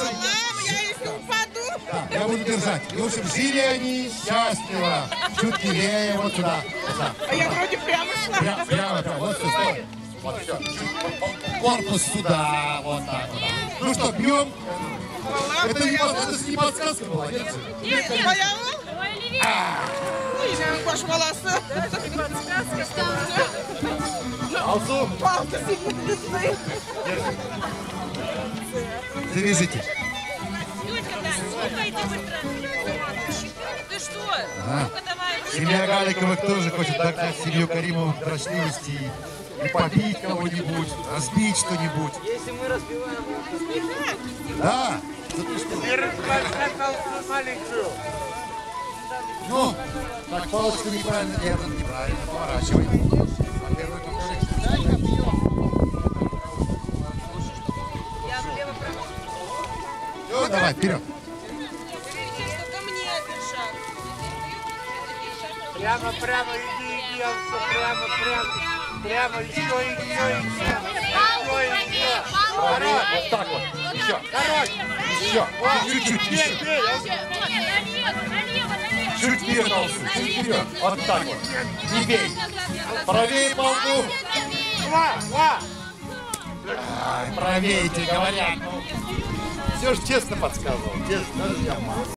общем, я если упаду. да, я буду держать. И, в общем, жили они счастливо. Чуть левее, вот сюда. А я вроде прямо шла. Прямо, вот сюда. Вот, все. Корпус сюда, вот так вот. Ну что, бьем? Это не подсказка была, нет? Нет, моя Ой, ваш волосы. Алсу, Палки сильно длинные. завяжите. Ты что? Ага. Семья Галиковых тоже хочет догнать семью Каримовых до дрочливости и побить кого-нибудь, разбить что-нибудь. Если мы разбиваем, Да. Да ты что? Ну, так, палочку неправильно, это неправильно, поворачивай. Во-первых, все, давай, вперед. Ко мне один шаг. прямо, иди, Алсу, прямо, еще. Короче, вот так вот, еще. Еще, чуть-чуть, еще. Чуть вперед, Алсу, чуть вперед. Вот так вот. Не бей. Правее полку. Ай, правейте, говорят. Все же честно подсказывал. Честно, даже я мало.